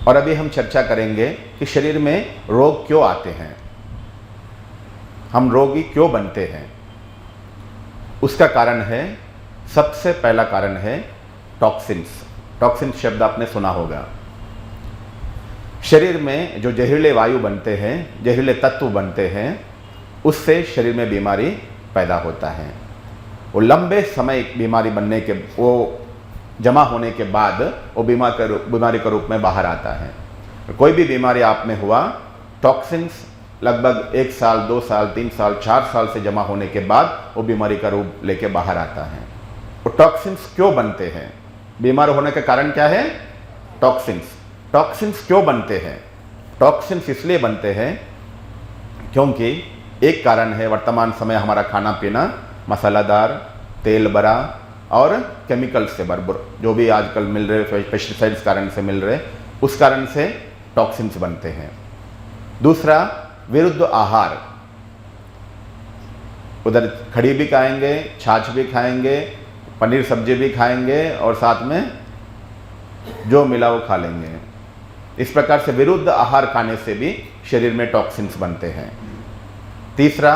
और अभी हम चर्चा करेंगे कि शरीर में रोग क्यों आते हैं, हम रोगी क्यों बनते हैं। उसका कारण है, सबसे पहला कारण है टॉक्सिन्स। टॉक्सिन्स शब्द आपने सुना होगा। शरीर में जो जहरीले वायु बनते हैं, जहरीले तत्व बनते हैं, उससे शरीर में बीमारी पैदा होता है। वो लंबे समय बीमारी बनने के, वो जमा होने के बाद वो बीमारी के रूप में बाहर आता है। कोई भी बीमारी आप में हुआ, टॉक्सिन्स लगभग 1 साल, 2 साल, 3 साल, 4 साल से जमा होने के बाद वो बीमारी का रूप लेके बाहर आता है। वो टॉक्सिन्स क्यों बनते हैं? बीमार होने का कारण क्या है? टॉक्सिन्स। टॉक्सिन्स क्यों बनते हैं? टॉक्सिन्स इसलिए बनते हैं क्योंकि एक कारण है, वर्तमान समय हमारा खाना पीना मसालादार, तेल भरा और केमिकल से भरपूर, जो भी आजकल मिल रहे पेस्टिसाइड्स कारण से मिल रहे, उस कारण से टॉक्सिन्स बनते हैं। दूसरा, विरुद्ध आहार। उधर खड़ी भी खाएंगे, छाछ भी खाएंगे, पनीर सब्जी भी खाएंगे और साथ में जो मिला वो खा लेंगे। इस प्रकार से विरुद्ध आहार खाने से भी शरीर में टॉक्सिन्स बनते हैं। तीसरा,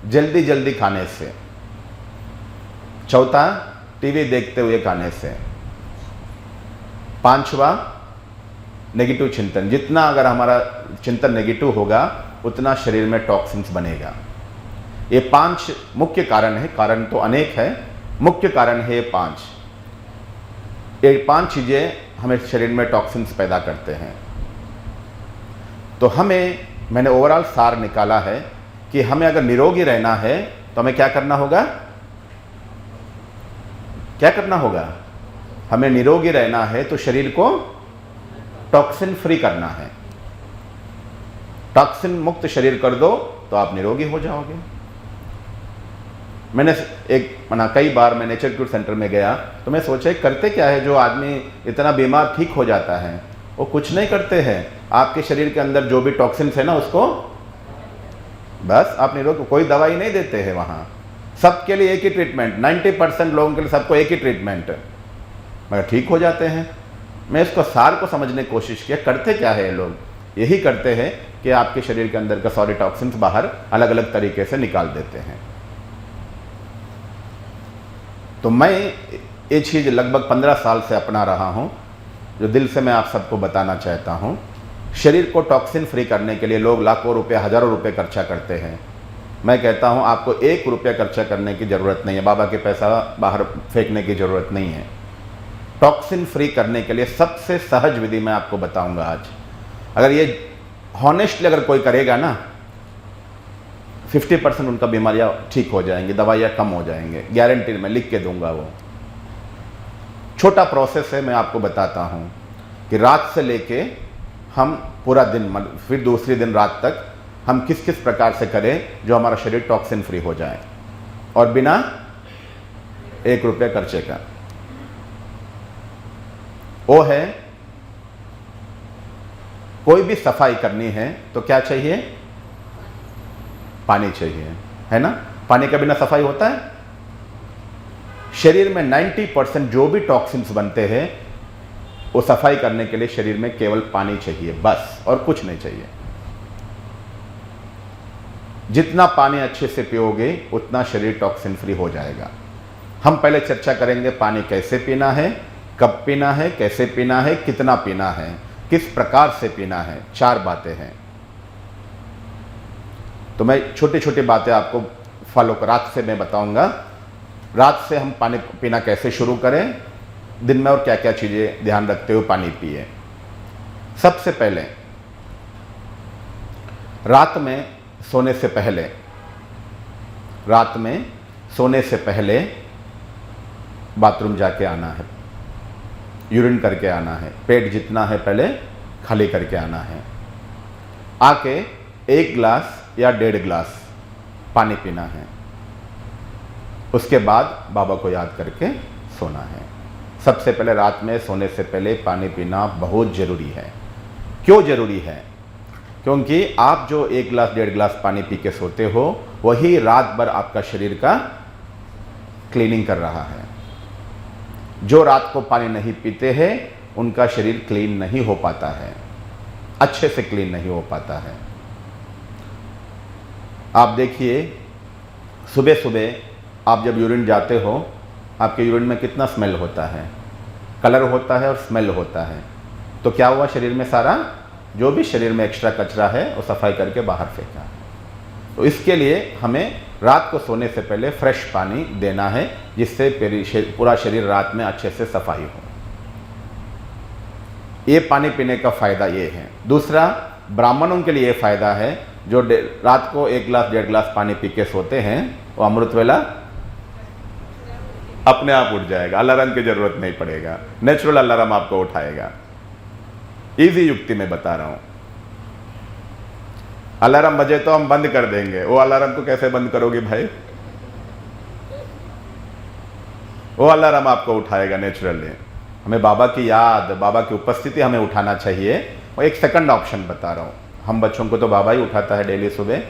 जल्दी जल्दी खाने से। चौथा, टीवी देखते हुए खाने से। पांचवा, नेगेटिव चिंतन। जितना अगर हमारा चिंतन नेगेटिव होगा उतना शरीर में टॉक्सिन्स बनेगा। ये 5 मुख्य कारण है। कारण तो अनेक है, मुख्य कारण है ये 5। ये 5 चीजें हमें शरीर में टॉक्सिन्स पैदा करते हैं। तो मैंने ओवरऑल सार निकाला है कि हमें अगर निरोगी रहना है तो हमें क्या करना होगा? क्या करना होगा? हमें निरोगी रहना है तो शरीर को टॉक्सिन फ्री करना है। टॉक्सिन मुक्त शरीर कर दो तो आप निरोगी हो जाओगे। मैंने कई बार मैं नेचर क्यूर सेंटर में गया तो मैं सोचा करते क्या है जो आदमी इतना बीमार ठीक हो जाता है। वो कुछ नहीं करते हैं, आपके शरीर के अंदर जो भी टॉक्सिन्स है ना, उसको बस आप निरोग, कोई दवाई नहीं देते हैं वहाँ। सबके लिए एक ही ट्रीटमेंट, 90% लोगों के लिए सबको एक ही ट्रीटमेंट, मगर ठीक हो जाते हैं। मैं इसको सार को समझने की कोशिश किया, करते क्या है ये लोग? यही करते हैं कि आपके शरीर के अंदर का सारे टॉक्सिन्स बाहर अलग अलग तरीके से निकाल देते हैं। तो मैं ये चीज़ लगभग 15 साल से अपना रहा हूँ, जो दिल से मैं आप सबको बताना चाहता हूँ। शरीर को टॉक्सिन फ्री करने के लिए लोग लाखों रुपए, हजारों रुपए खर्चा करते हैं। मैं कहता हूँ आपको 1 रुपया खर्चा करने की ज़रूरत नहीं है, बाबा के पैसा बाहर फेंकने की ज़रूरत नहीं है। टॉक्सिन फ्री करने के लिए सबसे सहज विधि मैं आपको बताऊंगा आज। अगर ये हॉनेस्टली अगर कोई करेगा ना, 50% उनका बीमारियां ठीक हो जाएंगी, दवाइयां कम हो जाएंगे, गारंटी मैं लिख के दूंगा। वो छोटा प्रोसेस है, मैं आपको बताता हूं कि रात से लेके हम पूरा दिन, फिर दूसरे दिन रात तक हम किस किस प्रकार से करें जो हमारा शरीर टॉक्सिन फ्री हो जाए और बिना 1 रुपये खर्चे का। वो है, कोई भी सफाई करनी है तो क्या चाहिए? पानी चाहिए, है ना? पानी के बिना सफाई होता है? शरीर में 90% जो भी टॉक्सिन्स बनते हैं वो सफाई करने के लिए शरीर में केवल पानी चाहिए बस, और कुछ नहीं चाहिए। जितना पानी अच्छे से पियोगे उतना शरीर टॉक्सिन फ्री हो जाएगा। हम पहले चर्चा करेंगे पानी कैसे पीना है, कब पीना है, कैसे पीना है, कितना पीना है, किस प्रकार से पीना है। 4 बातें हैं। तो मैं छोटी छोटी बातें आपको फॉलो कर, रात से मैं बताऊंगा। रात से हम पानी पीना कैसे शुरू करें, दिन में और क्या क्या चीज़ें ध्यान रखते हुए पानी पिए। सबसे पहले रात में सोने से पहले बाथरूम जाके आना है, यूरिन करके आना है, पेट जितना है पहले खाली करके आना है। आके 1 गिलास या 1.5 गिलास पानी पीना है। उसके बाद बाबा को याद करके सोना है। सबसे पहले रात में सोने से पहले पानी पीना बहुत ज़रूरी है। क्यों ज़रूरी है? क्योंकि आप जो 1 गिलास 1.5 गिलास पानी पी के सोते हो वही रात भर आपका शरीर का क्लीनिंग कर रहा है। जो रात को पानी नहीं पीते हैं उनका शरीर क्लीन नहीं हो पाता है, अच्छे से क्लीन नहीं हो पाता है। आप देखिए, सुबह सुबह आप जब यूरिन जाते हो, आपके यूरिन में कितना स्मेल होता है, कलर होता है और स्मेल होता है। तो क्या हुआ, शरीर में सारा जो भी शरीर में एक्स्ट्रा कचरा है वो सफाई करके बाहर फेंका। तो इसके लिए हमें रात को सोने से पहले फ्रेश पानी देना है, जिससे पूरा शरीर रात में अच्छे से सफाई हो। ये पानी पीने का फ़ायदा ये है। दूसरा, ब्राह्मणों के लिए ये फ़ायदा है, जो रात को 1 गिलास 1.5 गिलास पानी पी के सोते हैं, वो अमृत वेला अपने आप उठ जाएगा, अलार्म की जरूरत नहीं पड़ेगा, नेचुरल अलार्म आपको उठाएगा। इजी युक्ति में बता रहा हूं। अलार्म बजे तो हम बंद कर देंगे, वो अलार्म को कैसे बंद करोगे भाई? वो अलार्म आपको उठाएगा नेचुरली। हमें बाबा की याद, बाबा की उपस्थिति हमें उठाना चाहिए। वो एक सेकंड ऑप्शन बता रहा हूं। हम बच्चों को तो बाबा ही उठाता है डेली सुबह,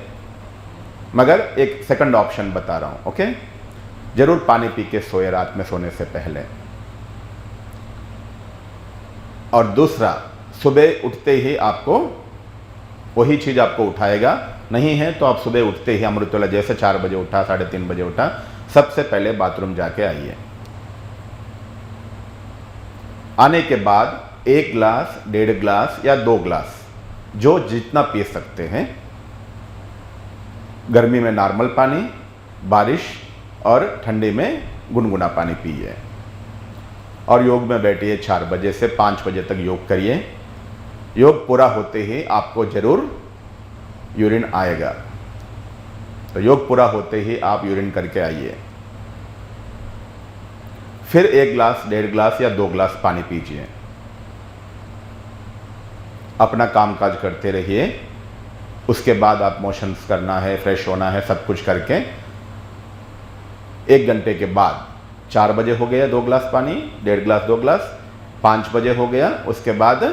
मगर एक सेकंड ऑप्शन बता रहा हूं। ओके, जरूर पानी पी के सोए रात में सोने से पहले। और दूसरा, सुबह उठते ही आपको वही चीज आपको उठाएगा। नहीं है तो आप सुबह उठते ही अमृत वेला, जैसे 4 बजे उठा, 3:30 बजे उठा, सबसे पहले बाथरूम जाके आइए। आने के बाद 1 गिलास 1.5 गिलास या 2 गिलास, जो जितना पी सकते हैं। गर्मी में नॉर्मल पानी, बारिश और ठंडी में गुनगुना पानी पिए। और योग में बैठिए 4 बजे से 5 बजे तक योग करिए। योग पूरा होते ही आपको जरूर यूरिन आएगा, तो योग पूरा होते ही आप यूरिन करके आइए। फिर 1 गिलास 1.5 गिलास या 2 गिलास पानी पीजिए। अपना कामकाज करते रहिए। उसके बाद आप मोशंस करना है, फ्रेश होना है, सब कुछ करके 1 घंटे के बाद 4 बजे हो गया 2 गिलास पानी, 1.5 गिलास 2 गिलास, 5 बजे हो गया, उसके बाद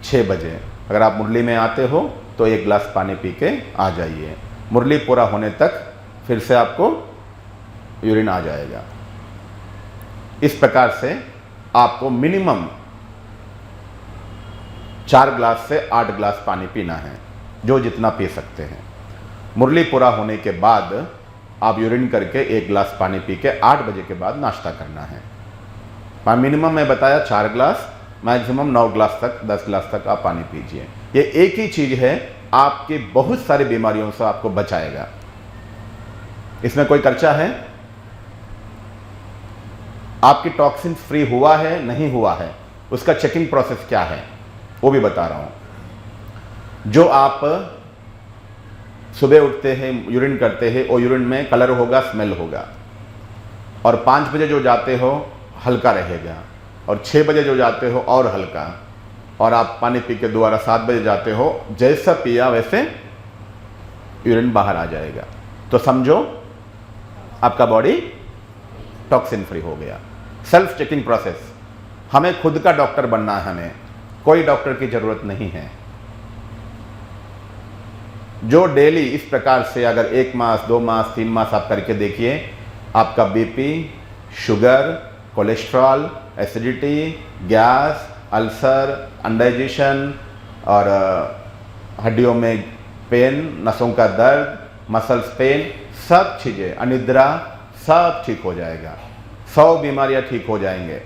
6 बजे अगर आप मुरली में आते हो तो 1 गिलास पानी पी के आ जाइए। मुरली पूरा होने तक फिर से आपको यूरिन आ जाएगा। इस प्रकार से आपको मिनिमम 4 गिलास से 8 गिलास पानी पीना है, जो जितना पी सकते हैं। मुरली पूरा होने के बाद आप यूरिन करके 1 गिलास पानी पी के 8 बजे के बाद नाश्ता करना है। मिनिमम मैं बताया 4 गिलास, मैक्सिमम 9 गिलास तक, 10 गिलास तक आप पानी पीजिए। ये एक ही चीज है, आपकी बहुत सारी बीमारियों से आपको बचाएगा। इसमें कोई खर्चा है? आपकी टॉक्सिन फ्री हुआ है नहीं हुआ है, उसका चेकिंग प्रोसेस क्या है वो भी बता रहा हूं। जो आप सुबह उठते हैं, यूरिन करते हैं, वो यूरिन में कलर होगा, स्मेल होगा। और 5 बजे जो जाते हो हल्का रहेगा, और 6 बजे जो जाते हो और हल्का, और आप पानी पी के दोबारा 7 बजे जाते हो, जैसा पिया वैसे यूरिन बाहर आ जाएगा। तो समझो आपका बॉडी टॉक्सिन फ्री हो गया। Self checking process. हमें खुद का डॉक्टर बनना है, हमें कोई डॉक्टर की जरूरत नहीं है। जो डेली इस प्रकार से अगर 1 मास 2 मास 3 मास आप करके देखिए, आपका BP, sugar, cholesterol, acidity, gas, ulcer, indigestion और हड्डियों में पेन, नसों का दर्द, मसल्स पेन, सब चीज़ें, अनिद्रा, सब ठीक हो जाएगा। 100 बीमारियां ठीक हो जाएंगे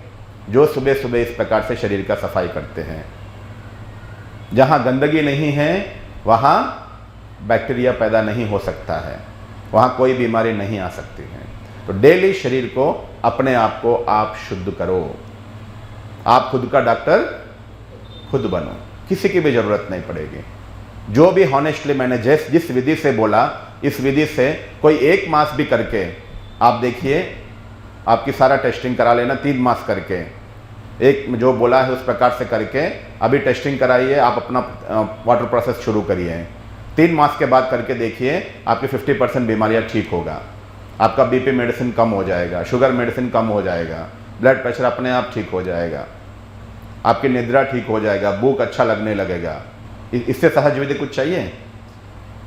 जो सुबह सुबह इस प्रकार से शरीर का सफाई करते हैं। जहां गंदगी नहीं है वहां बैक्टीरिया पैदा नहीं हो सकता है, वहां कोई बीमारी नहीं आ सकती है। तो डेली शरीर को, अपने आप को आप शुद्ध करो। आप खुद का डॉक्टर खुद बनो, किसी की भी जरूरत नहीं पड़ेगी। जो भी हॉनेस्टली मैंने जिस विधि से बोला, इस विधि से कोई 1 मास भी करके आप देखिए, आपकी सारा टेस्टिंग करा लेना 3 मास करके, एक जो बोला है उस प्रकार से करके अभी टेस्टिंग कराइए, आप अपना वाटर प्रोसेस शुरू करिए। 3 मास के बाद करके देखिए, आपकी 50% बीमारियां ठीक होगा। आपका बीपी मेडिसिन कम हो जाएगा, शुगर मेडिसिन कम हो जाएगा, ब्लड प्रेशर अपने आप ठीक हो जाएगा, आपकी निद्रा ठीक हो जाएगा, भूख अच्छा लगने लगेगा। इससे सहज विधि कुछ चाहिए,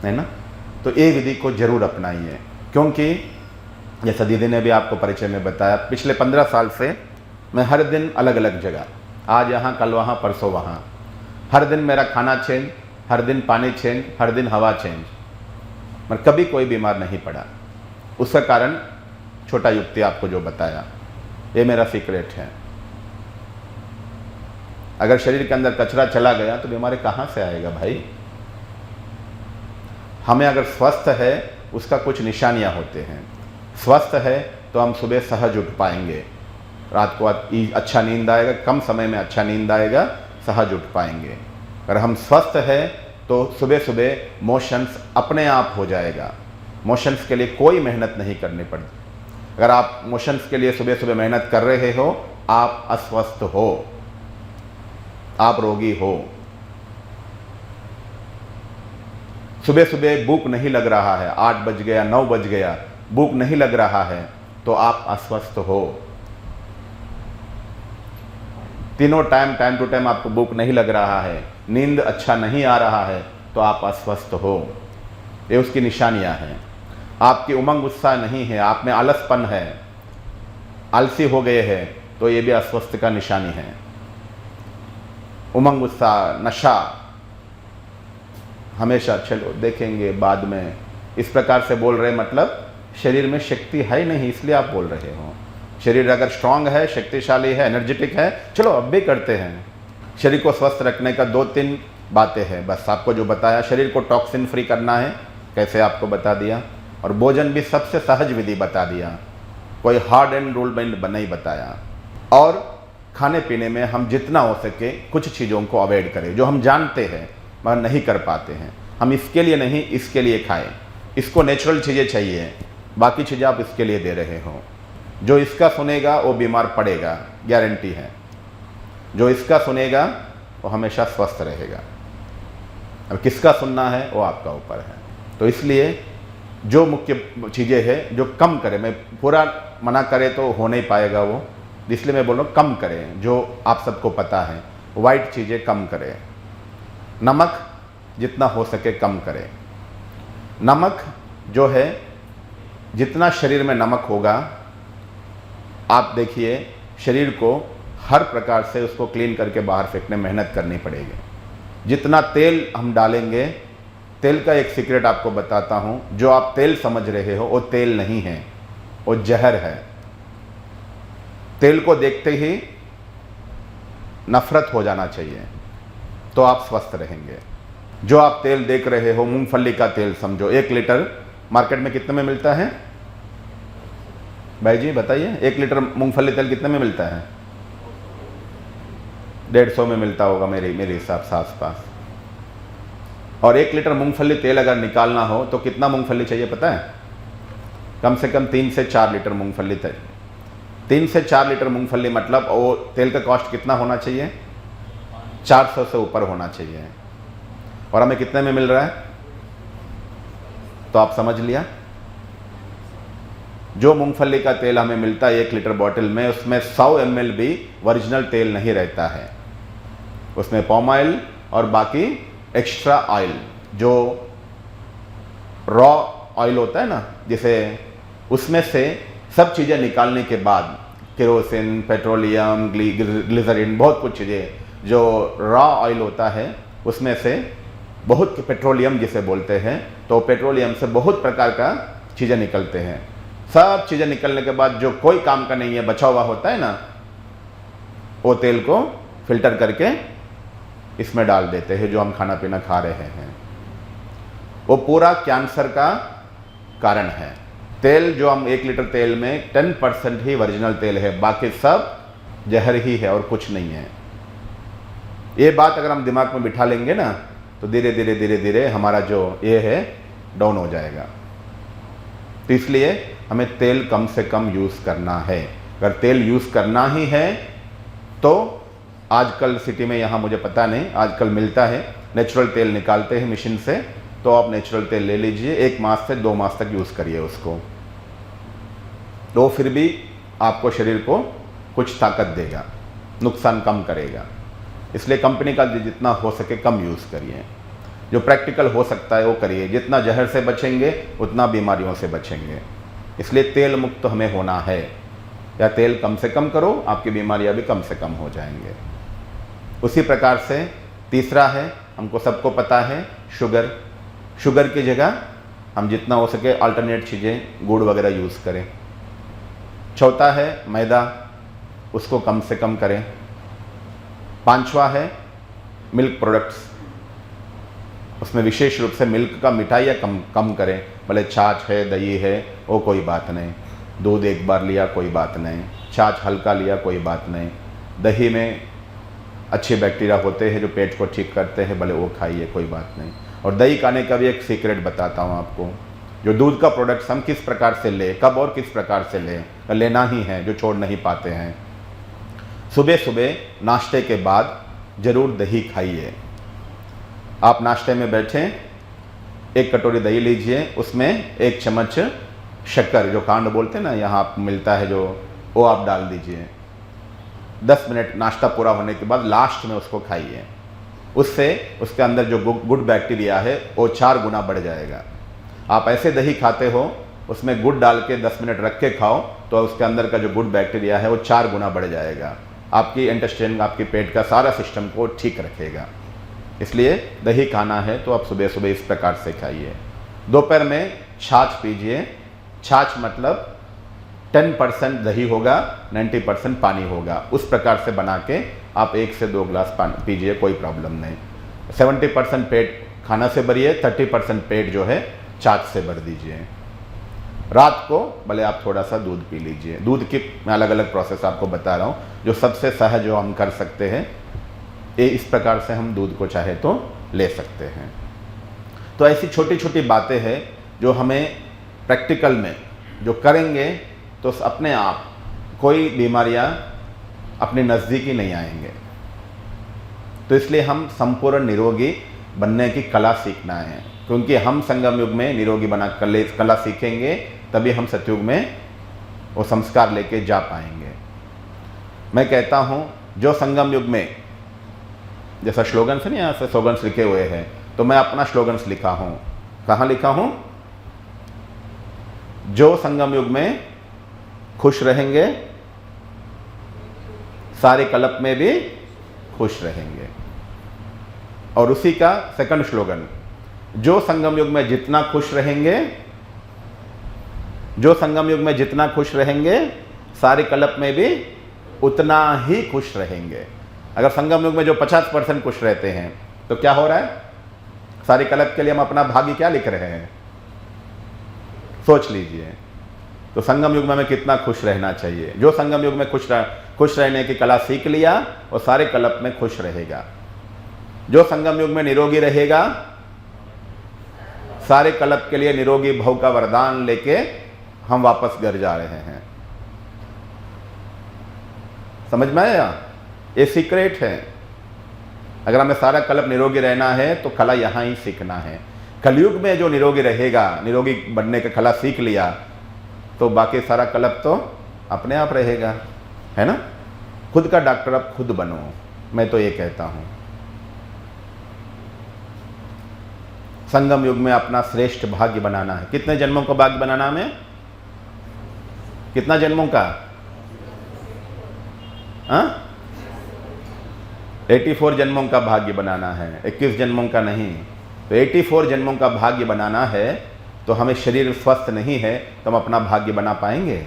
है ना? तो ये विधि को जरूर अपनाइए, क्योंकि जैसा दीदी ने भी आपको परिचय में बताया, पिछले 15 साल से मैं हर दिन अलग अलग जगह आज यहाँ, कल वहाँ, परसों वहाँ। हर दिन मेरा खाना चेंज, हर दिन पानी चेंज, हर दिन हवा चेंज, मगर कभी कोई बीमार नहीं पड़ा। उसका कारण छोटा युक्ति आपको जो बताया, ये मेरा सीक्रेट है। अगर शरीर के अंदर कचरा चला गया तो बीमारी कहाँ से आएगा भाई? हमें अगर स्वस्थ है उसका कुछ निशानियाँ होते हैं। स्वस्थ है तो हम सुबह सहज उठ पाएंगे, रात को अच्छा नींद आएगा, कम समय में अच्छा नींद आएगा, सहज उठ पाएंगे। अगर हम स्वस्थ है तो सुबह सुबह मोशंस अपने आप हो जाएगा। मोशंस के लिए कोई मेहनत नहीं करनी पड़ती। अगर आप मोशंस के लिए सुबह सुबह मेहनत कर रहे हो, आप अस्वस्थ हो, आप रोगी हो। सुबह सुबह भूख नहीं लग रहा है, 8 बज गया, 9 बज गया, भूख नहीं लग रहा है तो आप अस्वस्थ हो। तीनों टाइम टू टाइम आपको भूख नहीं लग रहा है, नींद अच्छा नहीं आ रहा है तो आप अस्वस्थ हो। ये उसकी निशानियां हैं। आपकी उमंग उत्साह नहीं है, आप में आलसपन है, आलसी हो गए हैं, तो ये भी अस्वस्थ का निशानी है। उमंग उत्साह, नशा, हमेशा चलो देखेंगे बाद में, इस प्रकार से बोल रहे, मतलब शरीर में शक्ति है नहीं इसलिए आप बोल रहे हो। शरीर अगर स्ट्रांग है, शक्तिशाली है, एनर्जेटिक है, चलो अब भी करते हैं। शरीर को स्वस्थ रखने का 2-3 बातें हैं, बस आपको जो बताया। शरीर को टॉक्सिन फ्री करना है, कैसे आपको बता दिया, और भोजन भी सबसे सहज विधि बता दिया, कोई हार्ड एंड रूल बाइंड नहीं बताया। और खाने पीने में हम जितना हो सके कुछ चीज़ों को अवॉइड करें जो हम जानते हैं मगर नहीं कर पाते हैं। हम इसके लिए नहीं, इसके लिए खाएं। इसको नेचुरल चीज़ें चाहिए, बाकी चीज़ें आप इसके लिए दे रहे हो। जो इसका सुनेगा वो बीमार पड़ेगा, गारंटी है। जो इसका सुनेगा वो हमेशा स्वस्थ रहेगा। अब किसका सुनना है वो आपका ऊपर है। तो इसलिए जो मुख्य चीज़ें हैं जो कम करें, मैं पूरा मना करें तो हो नहीं पाएगा वो, इसलिए मैं बोल रहा हूँ कम करें। जो आप सबको पता है, वाइट चीज़ें कम करें, नमक जितना हो सके कम करें। नमक जो है, जितना शरीर में नमक होगा, आप देखिए शरीर को हर प्रकार से उसको क्लीन करके बाहर फेंकने मेहनत करनी पड़ेगी। जितना तेल हम डालेंगे, तेल का एक सीक्रेट आपको बताता हूँ, जो आप तेल समझ रहे हो वो तेल नहीं है, वो जहर है। तेल को देखते ही नफरत हो जाना चाहिए तो आप स्वस्थ रहेंगे। जो आप तेल देख रहे हो, मूंगफली का तेल समझो, 1 लीटर मार्केट में कितने में मिलता है भाई जी बताइए? 1 लीटर मूंगफली तेल कितने में मिलता है? 150 में मिलता होगा मेरे हिसाब से आसपास। और 1 लीटर मूंगफली तेल अगर निकालना हो तो कितना मूंगफली चाहिए पता है? कम से कम 3 से 4 लीटर मूंगफली तेल। 3 से 4 लीटर मूंगफली मतलब वो तेल का कॉस्ट कितना होना चाहिए? 400 से ऊपर होना चाहिए। और हमें कितने में मिल रहा है? तो आप समझ लिया। जो मूंगफली का तेल हमें मिलता है 1 लीटर बॉटल में, उसमें 100 ml भी ओरिजिनल तेल नहीं रहता है। उसमें पाम ऑयल और बाकी एक्स्ट्रा ऑयल, जो रॉ ऑयल होता है ना, जैसे उसमें से सब चीज़ें निकालने के बाद केरोसिन, पेट्रोलियम, ग्लिसरीन, बहुत कुछ चीज़ें जो रॉ ऑयल होता है उसमें से बहुत, पेट्रोलियम जिसे बोलते हैं, तो पेट्रोलियम से बहुत प्रकार का चीज़ें निकलते हैं। सब चीज़ें निकलने के बाद जो कोई काम का नहीं है, बचा हुआ होता है ना, वो तेल को फिल्टर करके इसमें डाल देते हैं जो हम खाना पीना खा रहे हैं। वो पूरा कैंसर का कारण है। तेल जो हम 1 लीटर तेल में 10% ही ओरिजिनल तेल है, बाकी सब जहर ही है और कुछ नहीं है। ये बात अगर हम दिमाग में बिठा लेंगे ना तो धीरे धीरे धीरे धीरे हमारा जो ये है डाउन हो जाएगा। तो इसलिए हमें तेल कम से कम यूज़ करना है। अगर तेल यूज़ करना ही है तो आजकल सिटी में, यहाँ मुझे पता नहीं, आजकल मिलता है, नेचुरल तेल निकालते हैं मशीन से, तो आप नेचुरल तेल ले लीजिए, 1 मास से 2 मास तक यूज़ करिए उसको, तो फिर भी आपको शरीर को कुछ ताकत देगा, नुकसान कम करेगा। इसलिए कंपनी का जितना हो सके कम यूज़ करिए, जो प्रैक्टिकल हो सकता है वो करिए। जितना जहर से बचेंगे उतना बीमारियों से बचेंगे। इसलिए तेल मुक्त तो हमें होना है, या तेल कम से कम करो, आपकी बीमारियां भी कम से कम हो जाएंगे। उसी प्रकार से तीसरा है, हमको सबको पता है, शुगर। शुगर की जगह हम जितना हो सके अल्टरनेट चीज़ें, गुड़ वगैरह यूज़ करें। चौथा है मैदा, उसको कम से कम करें। पांचवा है मिल्क प्रोडक्ट्स, उसमें विशेष रूप से मिल्क का मिठाई कम करें। भले छाछ है, दही है, वो कोई बात नहीं। दूध एक बार लिया कोई बात नहीं, छाछ हल्का लिया कोई बात नहीं। दही में अच्छे बैक्टीरिया होते हैं जो पेट को ठीक करते हैं, भले वो खाइए, कोई बात नहीं। और दही खाने का भी एक सीक्रेट बताता हूँ आपको। जो दूध का प्रोडक्ट्स हम किस प्रकार से लें, कब और किस प्रकार से लें, लेना ही है, जो छोड़ नहीं पाते हैं। सुबह सुबह नाश्ते के बाद ज़रूर दही खाइए। आप नाश्ते में बैठें, एक कटोरी दही लीजिए, उसमें एक चम्मच शक्कर, जो कांड बोलते हैं ना, यहाँ मिलता है जो, वो आप डाल दीजिए। 10 मिनट नाश्ता पूरा होने के बाद लास्ट में उसको खाइए। उससे उसके अंदर जो गुड बैक्टीरिया है वो 4 गुना बढ़ जाएगा। आप ऐसे दही खाते हो, उसमें गुड़ डाल के 10 मिनट रख के खाओ, तो उसके अंदर का जो गुड बैक्टीरिया है वो 4 गुना बढ़ जाएगा। आपकी इंटेस्टाइन, आपकी पेट का सारा सिस्टम को ठीक रखेगा। इसलिए दही खाना है तो आप सुबह सुबह इस प्रकार से खाइए। दोपहर में छाछ पीजिए। छाछ मतलब 10% दही होगा, 90% पानी होगा। उस प्रकार से बना के आप 1 से 2 गिलास पानी पीजिए, कोई प्रॉब्लम नहीं। 70% पेट खाना से भरिए, 30% पेट जो है छाछ से भर दीजिए। रात को भले आप थोड़ा सा दूध पी लीजिए। दूध की मैं अलग अलग प्रोसेस आपको बता रहा हूँ, जो सबसे सहज जो हम कर सकते हैं। ये इस प्रकार से हम दूध को चाहे तो ले सकते हैं। तो ऐसी छोटी छोटी बातें हैं जो हमें प्रैक्टिकल में जो करेंगे तो अपने आप कोई बीमारियां अपने नज़दीकी नहीं आएंगे। तो इसलिए हम संपूर्ण निरोगी बनने की कला सीखना है, क्योंकि हम संगम युग में निरोगी बना कला सीखेंगे, तभी हम सतयुग में वो संस्कार लेके जा पाएंगे। मैं कहता हूँ जो संगम युग में, जैसा स्लोगन्स है ना, यहाँ से स्लोगन्स लिखे हुए हैं, तो मैं अपना स्लोगन्स लिखा हूँ। कहाँ लिखा हूँ? जो संगम युग में खुश रहेंगे, सारे कल्प में भी खुश रहेंगे। और उसी का सेकंड स्लोगन, जो संगम युग में जितना खुश रहेंगे, जो संगम युग में जितना खुश रहेंगे, सारे कल्प में भी उतना ही खुश रहेंगे। अगर संगम युग में जो 50% खुश रहते हैं तो क्या हो रहा है? सारे कल्प के लिए हम अपना भाग्य क्या लिख रहे हैं? सोच लीजिए। तो संगम युग में हमें कितना खुश रहना चाहिए। जो संगम युग में खुश रहने की कला सीख लिया वो सारे कल्प में खुश रहेगा। जो संगम युग में निरोगी रहेगा, सारे कल्प के लिए निरोगी भव का वरदान लेके हम वापस घर जा रहे हैं। समझ में आया? ये सीक्रेट है। अगर हमें सारा कल्प निरोगी रहना है तो कला यहाँ ही सीखना है। कलयुग में जो निरोगी रहेगा, निरोगी बनने का कला सीख लिया, तो बाकी सारा कल्प तो अपने आप रहेगा, है ना? खुद का डॉक्टर अब खुद बनो, मैं तो ये कहता हूँ। संगम युग में अपना श्रेष्ठ भाग्य बनाना है। कितने जन्मों का भाग्य बनाना हमें? कितना जन्मों का? 84 जन्मों का भाग्य बनाना है, 21 जन्मों का नहीं। तो 84 जन्मों का भाग्य बनाना है, तो हमें शरीर स्वस्थ नहीं है तो हम अपना भाग्य बना पाएंगे?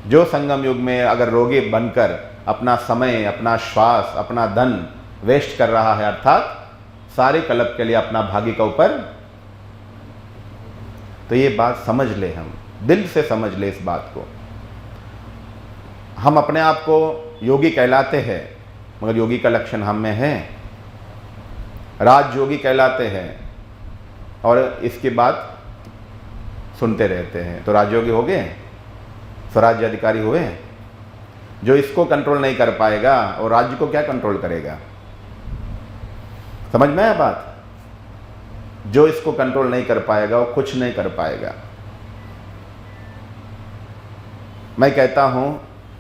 जो संगम युग में अगर रोगी बनकर अपना समय, अपना श्वास, अपना धन वेस्ट कर रहा है, अर्थात सारे कल्प के लिए अपना भाग्य का ऊपर, तो ये बात समझ ले, हम दिल से समझ ले इस बात को। हम अपने आप को योगी कहलाते हैं, मगर योगी का लक्षण हम में है। राजयोगी कहलाते हैं और इसकी बात सुनते रहते हैं, तो राजयोगी हो गए, स्वराज्य अधिकारी हुए। जो इसको कंट्रोल नहीं कर पाएगा और राज्य को क्या कंट्रोल करेगा? समझ में आया बात? जो इसको कंट्रोल नहीं कर पाएगा वो कुछ नहीं कर पाएगा। मैं कहता हूं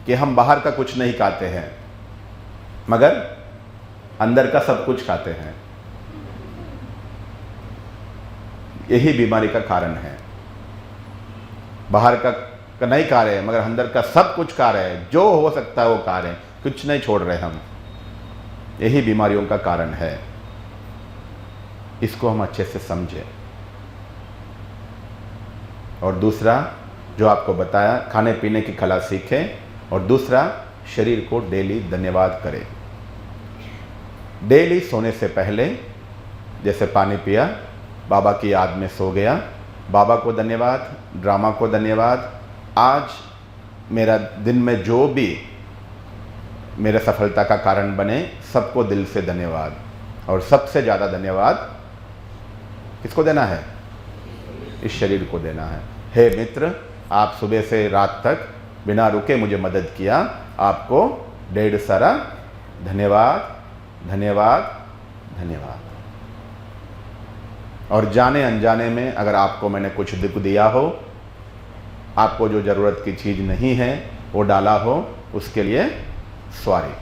कि हम बाहर का कुछ नहीं खाते हैं, मगर अंदर का सब कुछ खाते हैं। यही बीमारी का कारण है। बाहर का नहीं खा रहे हैं, मगर अंदर का सब कुछ खा रहे हैं। जो हो सकता है वो खा रहे हैं, कुछ नहीं छोड़ रहे हम। यही बीमारियों का कारण है। इसको हम अच्छे से समझें। और दूसरा जो आपको बताया, खाने पीने की कला सीखें। और दूसरा, शरीर को डेली धन्यवाद करें। डेली सोने से पहले जैसे पानी पिया, बाबा की याद में सो गया, बाबा को धन्यवाद, ड्रामा को धन्यवाद, आज मेरा दिन में जो भी मेरे सफलता का कारण बने सबको दिल से धन्यवाद। और सबसे ज़्यादा धन्यवाद किसको देना है? इस शरीर को देना है। हे मित्र, आप सुबह से रात तक बिना रुके मुझे मदद किया, आपको ढेर सारा धन्यवाद धन्यवाद धन्यवाद। और जाने अनजाने में अगर आपको मैंने कुछ दुख दिया हो, आपको जो ज़रूरत की चीज़ नहीं है वो डाला हो, उसके लिए सॉरी।